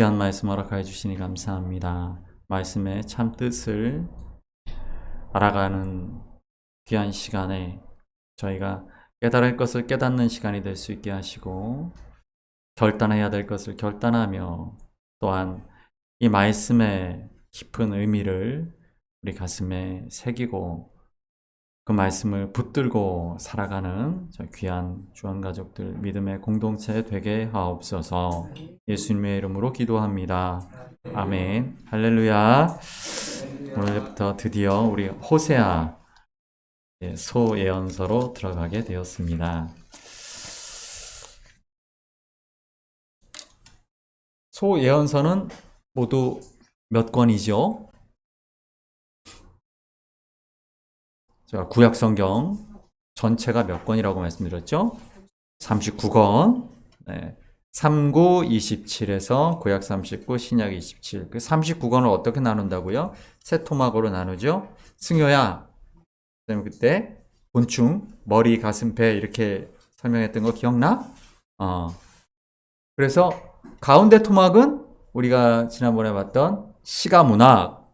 귀한 말씀 허락하여 주시니 감사합니다. 말씀의 참 뜻을 알아가는 귀한 시간에 저희가 깨달을 것을 깨닫는 시간이 될 수 있게 하시고, 결단해야 될 것을 결단하며, 또한 이 말씀의 깊은 의미를 우리 가슴에 새기고 그 말씀을 붙들고 살아가는 저 귀한 주원가족들 믿음의 공동체 되게 하옵소서. 예수님의 이름으로 기도합니다. 아멘. 할렐루야. 오늘부터 드디어 우리 호세아 소예언서로 들어가게 되었습니다. 소예언서는 모두 몇 권이죠? 제가 구약성경 전체가 몇 권이라고 말씀드렸죠? 39권. 네. 39, 27에서 구약 39, 신약 27. 그 39권을 어떻게 나눈다고요? 세 토막으로 나누죠? 승효야, 그때 곤충, 머리, 가슴, 배 이렇게 설명했던 거 기억나? 그래서 가운데 토막은 우리가 지난번에 봤던 시가문학,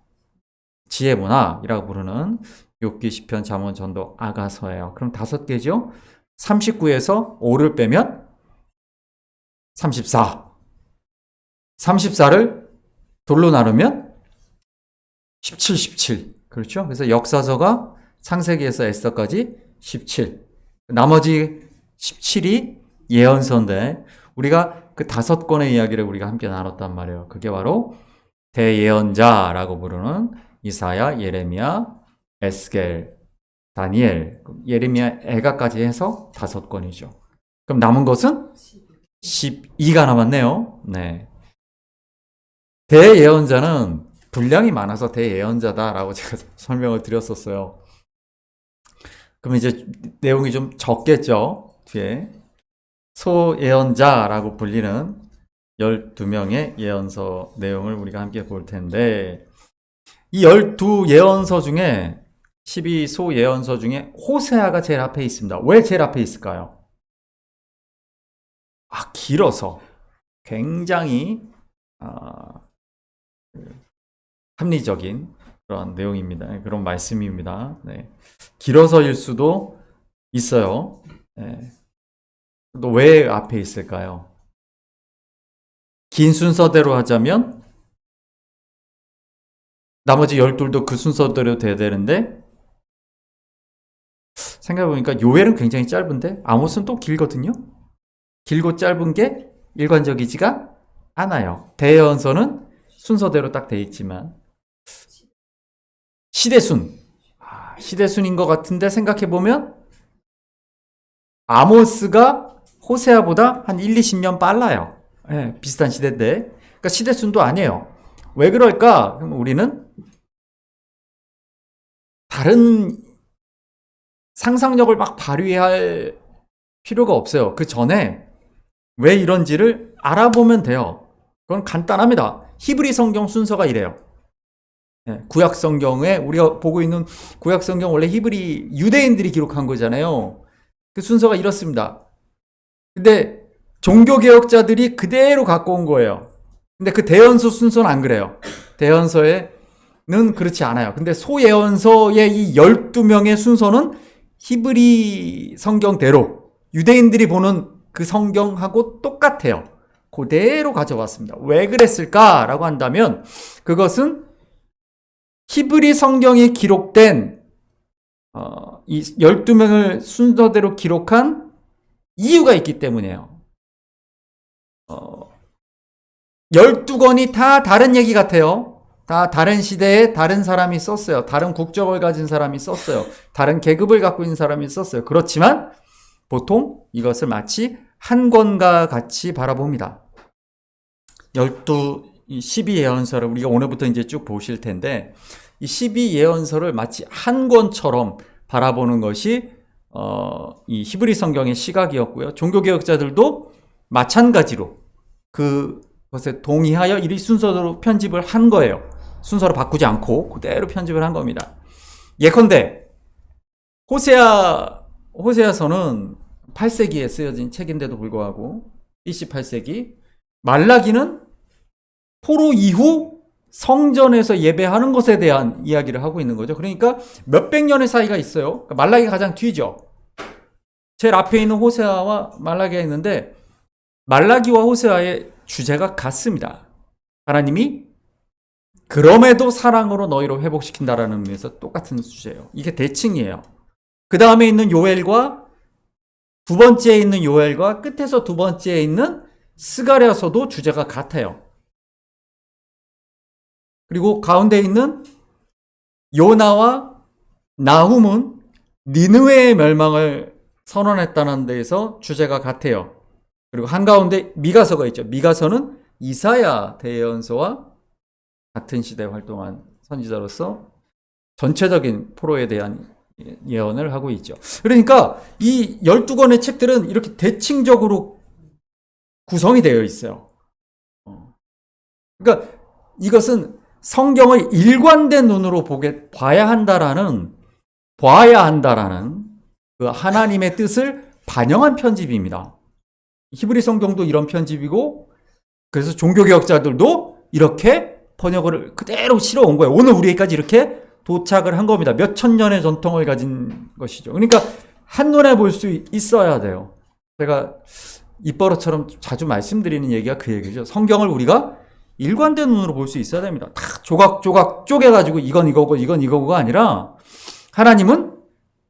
지혜문학이라고 부르는 욥기, 시편, 잠언, 전도, 아가서예요. 그럼 5개죠? 39에서 5를 빼면 34. 34를 돌로 나누면 17, 17. 그렇죠? 그래서 역사서가 창세기에서 에스더까지 17. 나머지 17이 예언서인데 우리가 그 5권의 이야기를 우리가 함께 나눴단 말이에요. 그게 바로 대예언자라고 부르는 이사야, 예레미야, 에스겔, 다니엘, 예레미야, 애가까지 해서 5권이죠. 그럼 남은 것은 12가 남았네요. 네. 대예언자는 분량이 많아서 대예언자다라고 제가 설명을 드렸었어요. 그럼 이제 내용이 좀 적겠죠. 뒤에 소예언자라고 불리는 12명의 예언서 내용을 우리가 함께 볼 텐데, 이 12예언서 중에 12소예언서 중에 호세아가 제일 앞에 있습니다. 왜 제일 앞에 있을까요? 길어서 굉장히 합리적인 그런 내용입니다. 그런 말씀입니다. 네. 길어서일 수도 있어요. 네. 또 왜 앞에 있을까요? 긴 순서대로 하자면 나머지 12도 그 순서대로 돼야 되는데, 생각해보니까 요엘은 굉장히 짧은데 아모스는 또 길거든요. 길고 짧은 게 일관적이지가 않아요. 대예언서는 순서대로 딱 돼 있지만 시대순인 것 같은데, 생각해보면 아모스가 호세아보다 한 1, 20년 빨라요. 네, 비슷한 시대인데, 그러니까 시대순도 아니에요. 왜 그럴까? 그럼 우리는 다른 상상력을 막 발휘할 필요가 없어요. 그 전에 왜 이런지를 알아보면 돼요. 그건 간단합니다. 히브리 성경 순서가 이래요. 구약 성경에 우리가 보고 있는 구약 성경, 원래 히브리 유대인들이 기록한 거잖아요. 그 순서가 이렇습니다. 근데 종교개혁자들이 그대로 갖고 온 거예요. 근데 그 대언서 순서는 안 그래요. 대언서에는 그렇지 않아요. 근데 소예언서의 이 12명의 순서는 히브리 성경대로 유대인들이 보는 그 성경하고 똑같아요. 그대로 가져왔습니다. 왜 그랬을까라고 한다면, 그것은 히브리 성경이 기록된 이 12명을 순서대로 기록한 이유가 있기 때문이에요. 12권이 다 다른 얘기 같아요. 다 다른 시대에 다른 사람이 썼어요. 다른 국적을 가진 사람이 썼어요. 다른 계급을 갖고 있는 사람이 썼어요. 그렇지만 보통 이것을 마치 한 권과 같이 바라봅니다. 12예언서를 우리가 오늘부터 이제 쭉 보실 텐데, 이 12예언서를 마치 한 권처럼 바라보는 것이 이 히브리 성경의 시각이었고요. 종교개혁자들도 마찬가지로 그것에 동의하여 이 순서대로 편집을 한 거예요. 순서를 바꾸지 않고 그대로 편집을 한 겁니다. 예컨대 호세아서는 8세기에 쓰여진 책인데도 불구하고 BC 8세기, 말라기는 포로 이후 성전에서 예배하는 것에 대한 이야기를 하고 있는 거죠. 그러니까 몇백 년의 사이가 있어요. 그러니까 말라기가 가장 뒤죠. 제일 앞에 있는 호세아와 말라기가 있는데 말라기와 호세아의 주제가 같습니다. 하나님이 그럼에도 사랑으로 너희를 회복시킨다라는 의미에서 똑같은 주제예요. 이게 대칭이에요. 그 다음에 있는 요엘과 두 번째에 있는 요엘과 끝에서 두 번째에 있는 스가랴서도 주제가 같아요. 그리고 가운데 있는 요나와 나훔은 니느웨의 멸망을 선언했다는 데에서 주제가 같아요. 그리고 한가운데 미가서가 있죠. 미가서는 이사야 대예언서와 같은 시대에 활동한 선지자로서 전체적인 포로에 대한 예언을 하고 있죠. 그러니까 이 12권의 책들은 이렇게 대칭적으로 구성이 되어 있어요. 그러니까 이것은 성경을 일관된 눈으로 봐야 한다라는 그 하나님의 뜻을 반영한 편집입니다. 히브리 성경도 이런 편집이고, 그래서 종교개혁자들도 이렇게 번역을 그대로 실어온 거예요. 오늘 우리에게까지 이렇게 도착을 한 겁니다. 몇천 년의 전통을 가진 것이죠. 그러니까 한눈에 볼 수 있어야 돼요. 제가 입버릇처럼 자주 말씀드리는 얘기가 그 얘기죠. 성경을 우리가 일관된 눈으로 볼 수 있어야 됩니다. 다 조각조각 쪼개가지고 이건 이거고 이건 이거고가 아니라 하나님은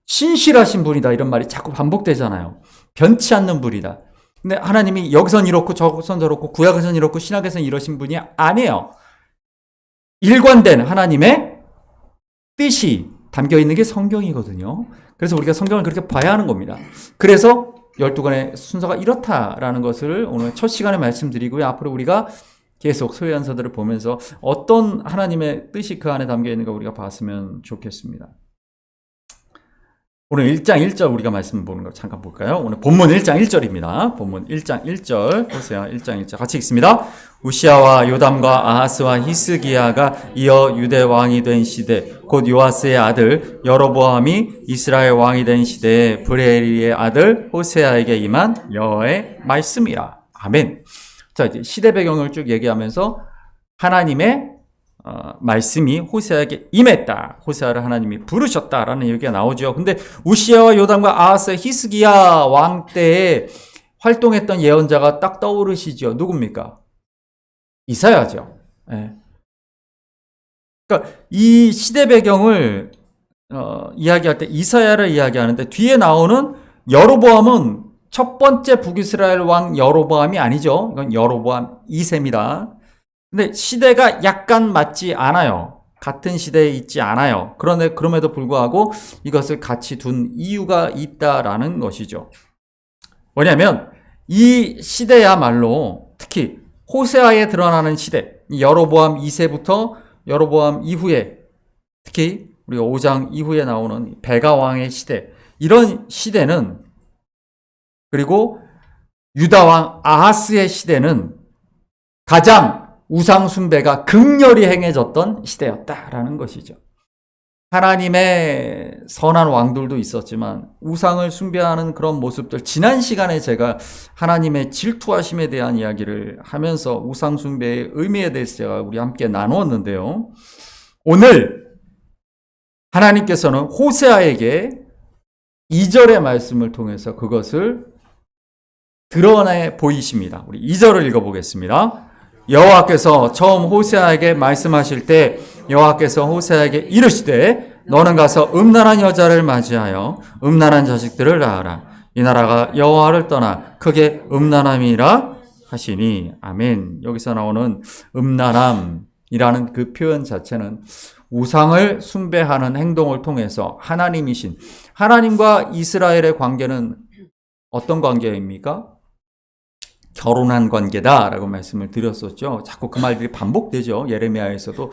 신실하신 분이다 이런 말이 자꾸 반복되잖아요. 변치 않는 분이다. 근데 하나님이 여기선 이렇고 저기선 저렇고 구약에선 이렇고 신약에선 이러신 분이 아니에요. 일관된 하나님의 뜻이 담겨있는 게 성경이거든요. 그래서 우리가 성경을 그렇게 봐야 하는 겁니다. 그래서 12권의 순서가 이렇다라는 것을 오늘 첫 시간에 말씀드리고요. 앞으로 우리가 계속 소유한서들을 보면서 어떤 하나님의 뜻이 그 안에 담겨있는가 우리가 봤으면 좋겠습니다. 오늘 1장 1절 우리가 말씀 보는 거 잠깐 볼까요? 오늘 본문 1장 1절입니다. 본문 1장 1절 보세요. 1장 1절 같이 읽습니다. 우시아와 요담과 아하스와 히스기야가 이어 유대 왕이 된 시대 곧 요아스의 아들 여로보암이 이스라엘 왕이 된 시대에 브레리의 아들 호세아에게 임한 여호와의 말씀이라. 아멘. 자, 이제 시대 배경을 쭉 얘기하면서 하나님의 말씀이 호세아에게 임했다. 호세아를 하나님이 부르셨다라는 얘기가 나오죠. 근데 우시아와 요담과 아하스, 히스기야 왕 때에 활동했던 예언자가 딱 떠오르시죠. 누굽니까? 이사야죠. 네. 그러니까 이 시대 배경을 이야기할 때 이사야를 이야기하는데 뒤에 나오는 여로보암은 첫 번째 북이스라엘 왕 여로보암이 아니죠. 이건 여로보암 2세입니다. 근데 시대가 약간 맞지 않아요. 같은 시대에 있지 않아요. 그런데 그럼에도 불구하고 이것을 같이 둔 이유가 있다라는 것이죠. 뭐냐면 이 시대야말로 특히 호세아에 드러나는 시대, 여로보암 2세부터 여로보암 이후에 특히 우리가 5장 이후에 나오는 베가 왕의 시대, 이런 시대는 그리고 유다 왕 아하스의 시대는 가장 우상 숭배가 극렬히 행해졌던 시대였다라는 것이죠. 하나님의 선한 왕들도 있었지만 우상을 숭배하는 그런 모습들, 지난 시간에 제가 하나님의 질투하심에 대한 이야기를 하면서 우상 숭배의 의미에 대해서 제가 우리 함께 나누었는데요. 오늘 하나님께서는 호세아에게 2절의 말씀을 통해서 그것을 드러내 보이십니다. 우리 2절을 읽어보겠습니다. 여호와께서 처음 호세아에게 말씀하실 때 여호와께서 호세아에게 이르시되 너는 가서 음란한 여자를 맞이하여 음란한 자식들을 낳아라. 이 나라가 여호와를 떠나 크게 음란함이라 하시니. 아멘. 여기서 나오는 음란함이라는 그 표현 자체는 우상을 숭배하는 행동을 통해서 하나님과 이스라엘의 관계는 어떤 관계입니까? 결혼한 관계다라고 말씀을 드렸었죠. 자꾸 그 말들이 반복되죠. 예레미야에서도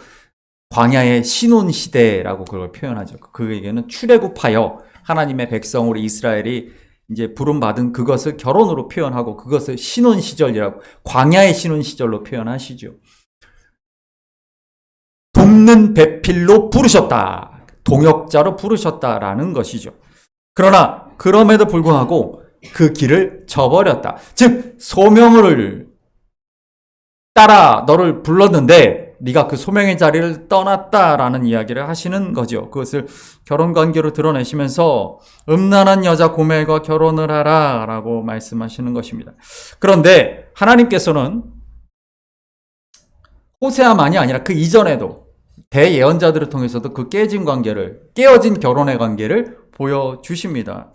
광야의 신혼 시대라고 그걸 표현하죠. 그에게는 출애굽하여 하나님의 백성으로 이스라엘이 이제 부름받은 그것을 결혼으로 표현하고 그것을 신혼 시절이라고, 광야의 신혼 시절로 표현하시죠. 돕는 배필로 부르셨다. 동역자로 부르셨다라는 것이죠. 그러나 그럼에도 불구하고 그 길을 저버렸다. 즉 소명을 따라 너를 불렀는데 네가 그 소명의 자리를 떠났다라는 이야기를 하시는 거죠. 그것을 결혼관계로 드러내시면서 음란한 여자 고멜과 결혼을 하라 라고 말씀하시는 것입니다. 그런데 하나님께서는 호세아만이 아니라 그 이전에도 대예언자들을 통해서도 그 깨어진 결혼의 관계를 보여주십니다.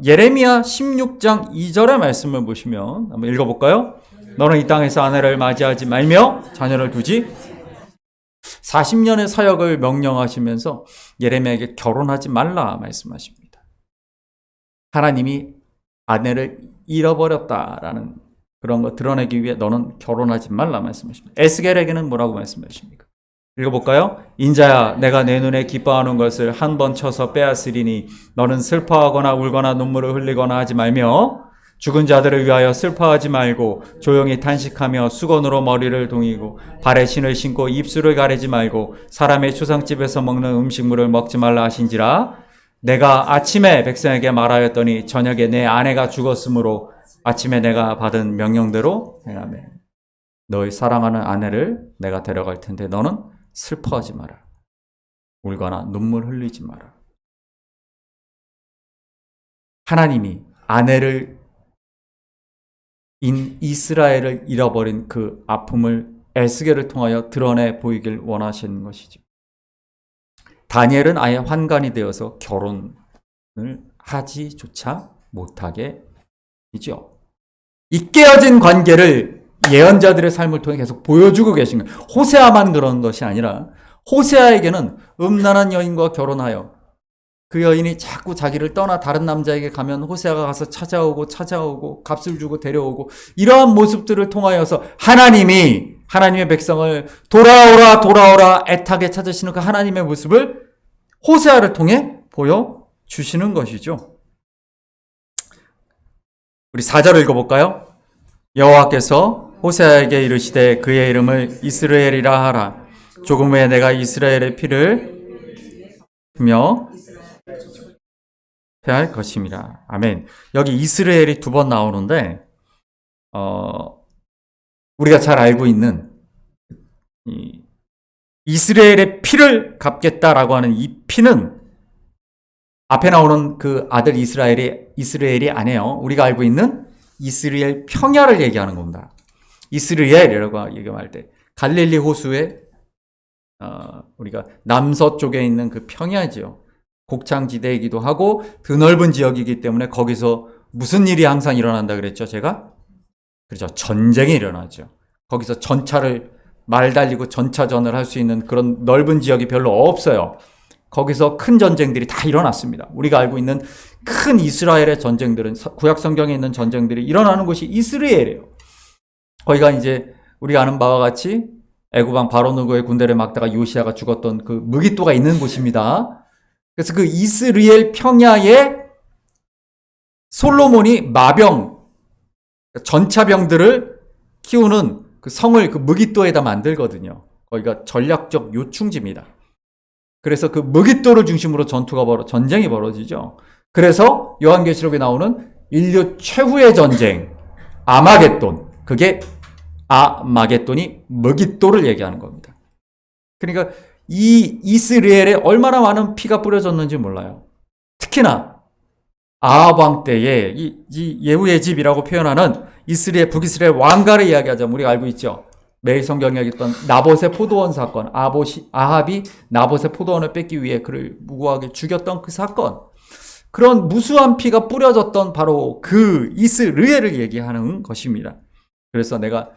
예레미야 16장 2절의 말씀을 보시면 한번 읽어볼까요? 너는 이 땅에서 아내를 맞이하지 말며 자녀를 두지 40년의 사역을 명령하시면서 예레미야에게 결혼하지 말라 말씀하십니다. 하나님이 아내를 잃어버렸다라는 그런 거 드러내기 위해 너는 결혼하지 말라 말씀하십니다. 에스겔에게는 뭐라고 말씀하십니까? 읽어볼까요? 인자야, 내가 내 눈에 기뻐하는 것을 한 번 쳐서 빼앗으리니 너는 슬퍼하거나 울거나 눈물을 흘리거나 하지 말며 죽은 자들을 위하여 슬퍼하지 말고 조용히 탄식하며 수건으로 머리를 동이고 발에 신을 신고 입술을 가리지 말고 사람의 추상집에서 먹는 음식물을 먹지 말라 하신지라. 내가 아침에 백성에게 말하였더니 저녁에 내 아내가 죽었으므로 아침에 내가 받은 명령대로 행하매 너의 사랑하는 아내를 내가 데려갈 텐데 너는 슬퍼하지 마라. 울거나 눈물 흘리지 마라. 하나님이 이스라엘을 잃어버린 그 아픔을 에스겔을 통하여 드러내 보이길 원하시는 것이죠. 다니엘은 아예 환관이 되어서 결혼을 하지조차 못하게 되죠. 이 깨어진 관계를 예언자들의 삶을 통해 계속 보여주고 계신 거예요. 호세아만 그런 것이 아니라 호세아에게는 음란한 여인과 결혼하여 그 여인이 자꾸 자기를 떠나 다른 남자에게 가면 호세아가 가서 찾아오고 값을 주고 데려오고 이러한 모습들을 통하여서 하나님의 백성을 돌아오라 애타게 찾으시는 그 하나님의 모습을 호세아를 통해 보여주시는 것이죠. 우리 4절을 읽어볼까요? 여호와께서 호세아에게 이르시되 그의 이름을 이스라엘이라 하라. 조금 후에 내가 이스라엘의 피를 며 할 것입니다. 아멘. 여기 이스라엘이 2번 나오는데 우리가 잘 알고 있는 이스라엘의 피를 갚겠다라고 하는 이 피는 앞에 나오는 그 아들 이스라엘이 아니에요. 우리가 알고 있는 이스라엘 평야를 얘기하는 겁니다. 이스라엘이라고 얘기할 때 갈릴리 호수의 우리가 남서쪽에 있는 그 평야지요. 곡창지대이기도 하고 드넓은 지역이기 때문에 거기서 무슨 일이 항상 일어난다 그랬죠, 제가? 그렇죠. 전쟁이 일어나죠. 거기서 말 달리고 전차전을 할 수 있는 그런 넓은 지역이 별로 없어요. 거기서 큰 전쟁들이 다 일어났습니다. 우리가 알고 있는 큰 이스라엘의 전쟁들은 구약 성경에 있는 전쟁들이 일어나는 곳이 이스라엘이에요. 거기가 이제 우리가 아는 바와 같이 애굽왕 바로누고의 군대를 막다가 요시아가 죽었던 그 무기토가 있는 곳입니다. 그래서 그 이스라엘 평야에 솔로몬이 전차병들을 키우는 그 성을 그 무기토에다 만들거든요. 거기가 전략적 요충지입니다. 그래서 그 무기토를 중심으로 전쟁이 벌어지죠. 그래서 요한계시록에 나오는 인류 최후의 전쟁, 아마겟돈. 그게 아마겟돈이 무기토를 얘기하는 겁니다. 그러니까 이 이스라엘에 얼마나 많은 피가 뿌려졌는지 몰라요. 특히나 아합 왕 때에 이 예후의 집이라고 표현하는 북이스라엘 왕가를 이야기하자면 우리가 알고 있죠. 매일 성경에 얘기했던 나봇의 포도원 사건, 아합이 나봇의 포도원을 뺏기 위해 그를 무고하게 죽였던 그 사건, 그런 무수한 피가 뿌려졌던 바로 그 이스라엘을 얘기하는 것입니다. 그래서 내가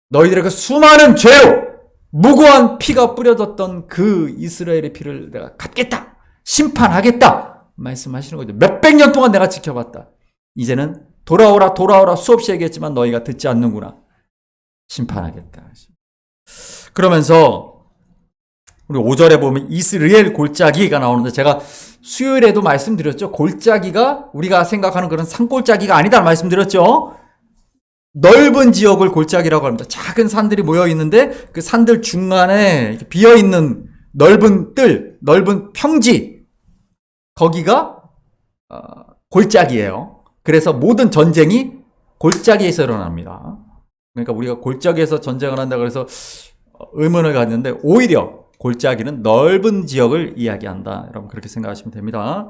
너희들의 그 수많은 죄로 무고한 피가 뿌려졌던 그 이스라엘의 피를 내가 갚겠다, 심판하겠다 말씀하시는 거죠. 몇백 년 동안 내가 지켜봤다. 이제는 돌아오라 수없이 얘기했지만 너희가 듣지 않는구나. 심판하겠다. 그러면서 우리 5절에 보면 이스라엘 골짜기가 나오는데 제가 수요일에도 말씀드렸죠. 골짜기가 우리가 생각하는 그런 산골짜기가 아니다 말씀드렸죠. 넓은 지역을 골짜기라고 합니다. 작은 산들이 모여 있는데 그 산들 중간에 비어 있는 넓은 평지, 거기가 골짜기예요. 그래서 모든 전쟁이 골짜기에서 일어납니다. 그러니까 우리가 골짜기에서 전쟁을 한다 그래서 의문을 갖는데 오히려 골짜기는 넓은 지역을 이야기한다. 여러분 그렇게 생각하시면 됩니다.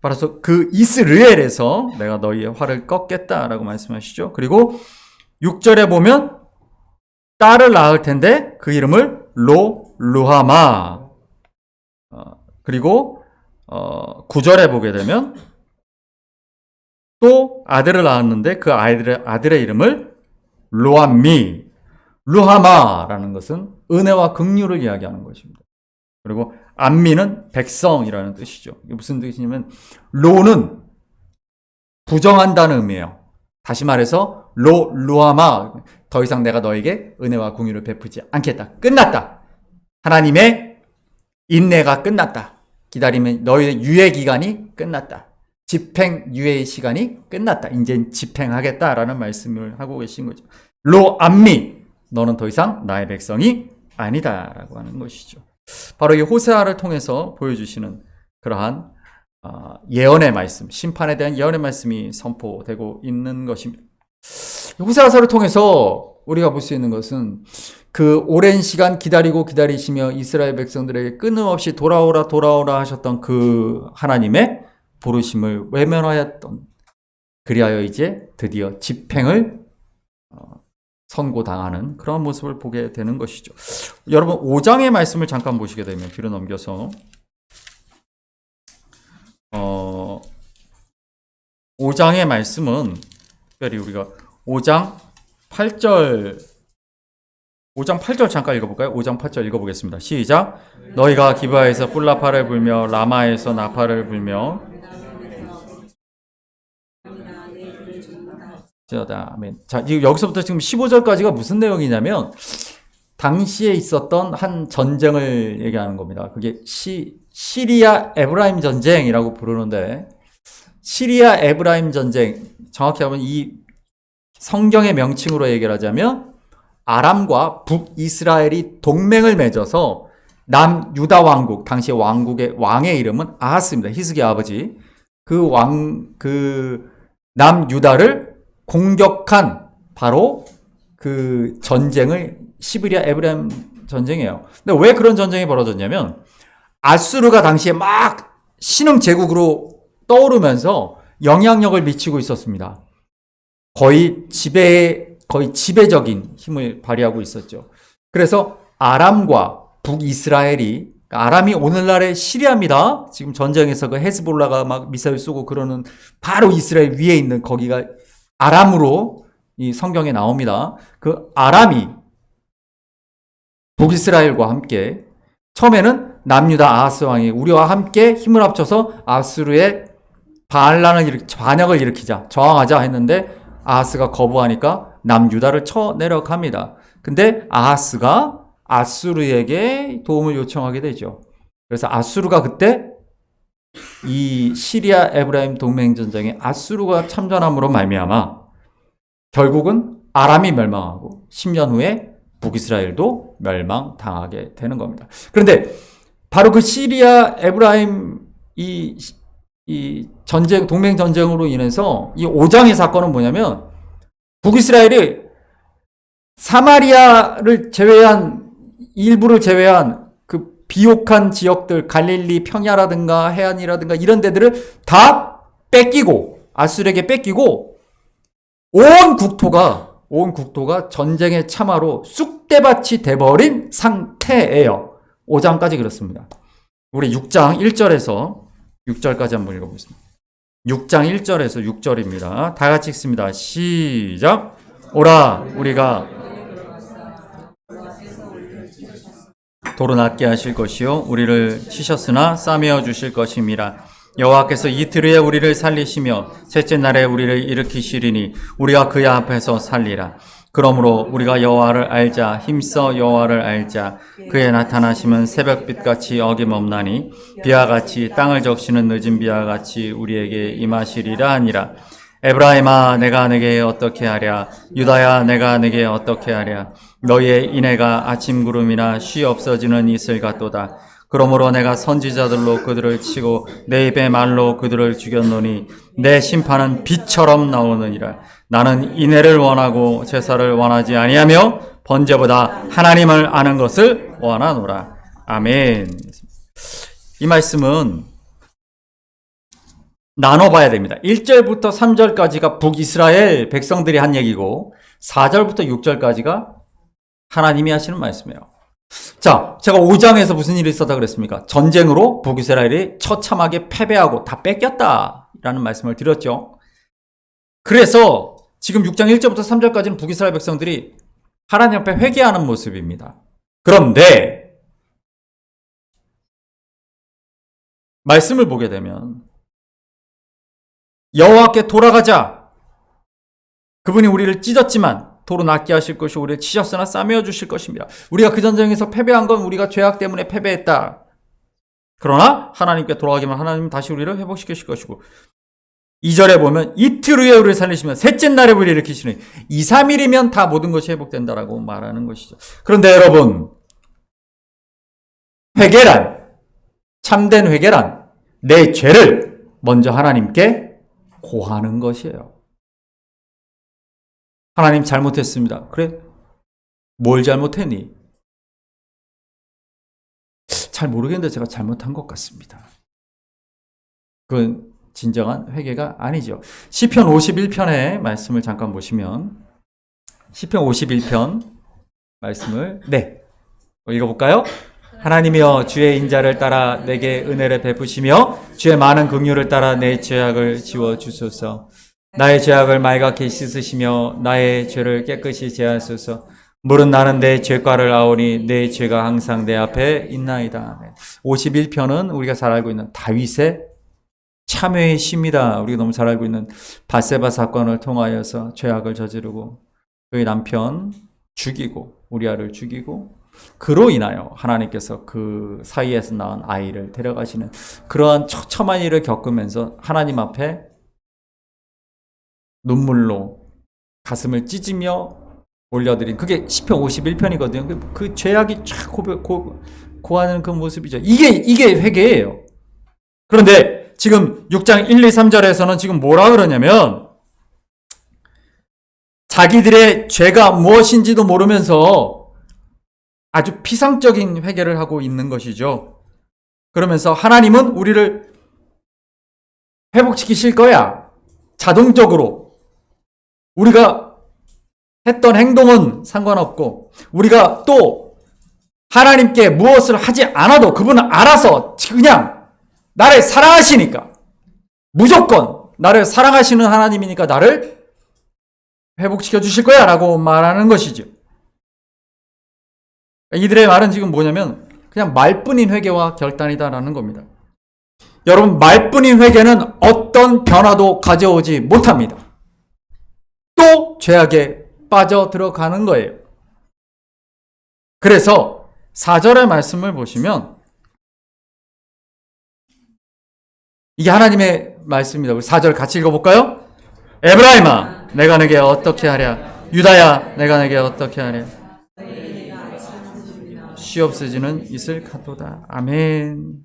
따라서 그 이스라엘에서 내가 너희의 활을 꺾겠다라고 말씀하시죠. 그리고 6절에 보면 딸을 낳을 텐데 그 이름을 루하마. 그리고 9절에 보게 되면 또 아들을 낳았는데 그 아들의 이름을 루암미. 루하마라는 것은 은혜와 긍휼을 이야기하는 것입니다. 그리고 암미는 백성이라는 뜻이죠. 이게 무슨 뜻이냐면 로는 부정한다는 의미예요. 다시 말해서 루하마, 더 이상 내가 너에게 은혜와 긍휼을 베푸지 않겠다. 끝났다. 하나님의 인내가 끝났다. 기다리면 너희의 유예 기간이 끝났다. 집행 유예의 시간이 끝났다. 이제 집행하겠다라는 말씀을 하고 계신 거죠. 로암미, 너는 더 이상 나의 백성이 아니다라고 하는 것이죠. 바로 이 호세아를 통해서 보여주시는 그러한 예언의 말씀, 심판에 대한 예언의 말씀이 선포되고 있는 것입니다. 호세아서를 통해서 우리가 볼 수 있는 것은 그 오랜 시간 기다리시며 이스라엘 백성들에게 끊임없이 돌아오라 하셨던 그 하나님의 부르심을 외면하였던, 그리하여 이제 드디어 집행을 선고당하는 그런 모습을 보게 되는 것이죠. 여러분 5장의 말씀을 잠깐 보시게 되면 뒤로 넘겨서 5장의 말씀은 특별히 우리가 5장 8절 잠깐 읽어볼까요? 5장 8절 읽어보겠습니다. 시작. 너희가 기브아에서 뿔나파를 불며 라마에서 나팔을 불며 아멘. 자, 여기서부터 지금 15절까지가 무슨 내용이냐면 당시에 있었던 한 전쟁을 얘기하는 겁니다. 그게 시리아 에브라임 전쟁이라고 부르는데, 시리아 에브라임 전쟁, 정확히 하면 이 성경의 명칭으로 얘기를 하자면 아람과 북이스라엘이 동맹을 맺어서 남유다 왕국, 당시 왕의 이름은 아하스입니다. 히스기야 아버지. 그 남유다를 공격한 바로 그 전쟁을 시리아 에브라임 전쟁이에요. 근데 왜 그런 전쟁이 벌어졌냐면 아수르가 당시에 막 신흥 제국으로 떠오르면서 영향력을 미치고 있었습니다. 거의 지배적인 힘을 발휘하고 있었죠. 그래서 아람과 북이스라엘이, 아람이 오늘날의 시리아입니다. 지금 전쟁에서 그 헤즈볼라가 막 미사일 쏘고 그러는 바로 이스라엘 위에 있는 거기가 아람으로 이 성경에 나옵니다. 그 아람이 북이스라엘과 함께 처음에는 남유다 아하스 왕이 우리와 함께 힘을 합쳐서 아수르의 반역을 일으키자, 저항하자 했는데 아하스가 거부하니까 남유다를 쳐 내려갑니다. 근데 아하스가 아수르에게 도움을 요청하게 되죠. 그래서 아수르가 그때 이 시리아 에브라임 동맹 전쟁에 아수르가 참전함으로 말미암아 결국은 아람이 멸망하고 10년 후에 북이스라엘도 멸망당하게 되는 겁니다. 그런데 바로 그 시리아 에브라임 이 전쟁, 동맹 전쟁으로 인해서 이 5장의 사건은 뭐냐면 북이스라엘이 사마리아를 제외한, 일부를 제외한 그 비옥한 지역들, 갈릴리 평야라든가 해안이라든가 이런 데들을 다 뺏기고, 아수르에게 뺏기고 온 국토가 전쟁의 참화로 쑥대밭이 돼버린 상태예요. 5장까지 그렇습니다. 우리 6장 1절에서 6절까지 한번 읽어보겠습니다. 6장 1절에서 6절입니다. 다 같이 읽습니다. 시작. 오라 우리가 돌을 낮게 하실 것이요 우리를 치셨으나 싸매어 주실 것임이라. 여호와께서 이틀 후에 우리를 살리시며 셋째 날에 우리를 일으키시리니 우리가 그의 앞에서 살리라. 그러므로 우리가 여호와를 알자. 힘써 여호와를 알자. 그의 나타나심은 새벽빛같이 어김없나니 비와 같이 땅을 적시는 늦은 비와 같이 우리에게 임하시리라 하니라. 에브라임아 내가 내게 어떻게 하랴. 유다야 내가 내게 어떻게 하랴. 너희의 인애가 아침 구름이나 쉬 없어지는 이슬 같도다. 그러므로 내가 선지자들로 그들을 치고 내 입의 말로 그들을 죽였노니 내 심판은 빛처럼 나오느니라. 나는 인애를 원하고 제사를 원하지 아니하며 번제보다 하나님을 아는 것을 원하노라. 아멘. 이 말씀은 나눠봐야 됩니다. 1절부터 3절까지가 북이스라엘 백성들이 한 얘기고 4절부터 6절까지가 하나님이 하시는 말씀이에요. 자, 제가 5장에서 무슨 일이 있었다 그랬습니까? 전쟁으로 북이스라엘이 처참하게 패배하고 다 뺏겼다라는 말씀을 드렸죠. 그래서 지금 6장 1절부터 3절까지는 북이스라엘 백성들이 하나님 앞에 회개하는 모습입니다. 그런데 말씀을 보게 되면 여호와께 돌아가자. 그분이 우리를 찢었지만 도로 낫게 하실 것이고 우리를 치셨으나 싸매어 주실 것입니다. 우리가 그 전쟁에서 패배한 건 우리가 죄악 때문에 패배했다. 그러나 하나님께 돌아가기만 하나님은 다시 우리를 회복시키실 것이고 2절에 보면 이틀 후에 우리를 살리시면 셋째 날에 우리를 일으키시니 2, 3일이면 다 모든 것이 회복된다라고 말하는 것이죠. 그런데 여러분, 회개란, 참된 회개란 내 죄를 먼저 하나님께 고하는 것이에요. 하나님 잘못했습니다. 그래? 뭘 잘못했니? 잘 모르겠는데 제가 잘못한 것 같습니다. 그건 진정한 회개가 아니죠. 시편 51편의 말씀을 잠깐 보시면 시편 51편 말씀을 읽어볼까요? 하나님이여 주의 인자를 따라 내게 은혜를 베푸시며 주의 많은 긍휼을 따라 내 죄악을 지워주소서. 나의 죄악을 말갛게 씻으시며 나의 죄를 깨끗이 제하소서. 물은 나는 내 죄과를 아오니 내 죄가 항상 내 앞에 있나이다. 51편은 우리가 잘 알고 있는 다윗의 참회의 시입니다. 우리가 너무 잘 알고 있는 밧세바 사건을 통하여서 죄악을 저지르고 그의 남편 죽이고 우리아를 죽이고 그로 인하여 하나님께서 그 사이에서 낳은 아이를 데려가시는 그러한 처참한 일을 겪으면서 하나님 앞에 눈물로 가슴을 찢으며 올려드린 그게 시편 51편이거든요. 그 죄악이 쫙 고하는 그 모습이죠. 이게 회개예요. 그런데 지금 6장 1, 2, 3절에서는 지금 뭐라 그러냐면 자기들의 죄가 무엇인지도 모르면서 아주 피상적인 회개를 하고 있는 것이죠. 그러면서 하나님은 우리를 회복시키실 거야. 자동적으로. 우리가 했던 행동은 상관없고 우리가 또 하나님께 무엇을 하지 않아도 그분은 알아서 그냥 나를 사랑하시니까 무조건 나를 사랑하시는 하나님이니까 나를 회복시켜 주실 거야 라고 말하는 것이죠. 이들의 말은 지금 뭐냐면 그냥 말뿐인 회개와 결단이다라는 겁니다. 여러분, 말뿐인 회개는 어떤 변화도 가져오지 못합니다. 또 죄악에 빠져 들어가는 거예요. 그래서 4절의 말씀을 보시면 이게 하나님의 말씀입니다. 우리 4절 같이 읽어볼까요? 에브라임아 내가 내게 어떻게 하랴 유다야 내가 내게 어떻게 하랴 쉬없어지는 있을 카도다. 아멘.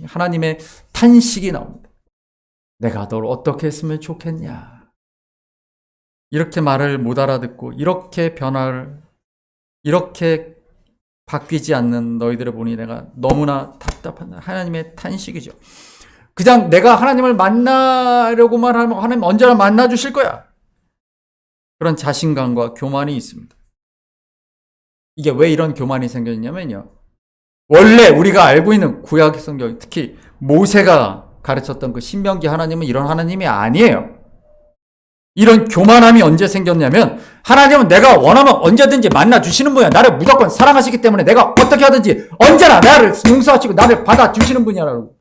하나님의 탄식이 나옵니다. 내가 널 어떻게 했으면 좋겠냐. 이렇게 말을 못 알아듣고 이렇게 변화를 이렇게 바뀌지 않는 너희들을 보니 내가 너무나 답답한다. 하나님의 탄식이죠. 그냥 내가 하나님을 만나려고만 하면 하나님 언제나 만나 주실 거야. 그런 자신감과 교만이 있습니다. 이게 왜 이런 교만이 생겼냐면요. 원래 우리가 알고 있는 구약 성경, 특히 모세가 가르쳤던 그 신명기 하나님은 이런 하나님이 아니에요. 이런 교만함이 언제 생겼냐면 하나님은 내가 원하면 언제든지 만나주시는 분이야. 나를 무조건 사랑하시기 때문에 내가 어떻게 하든지 언제나 나를 용서하시고 나를 받아주시는 분이라고.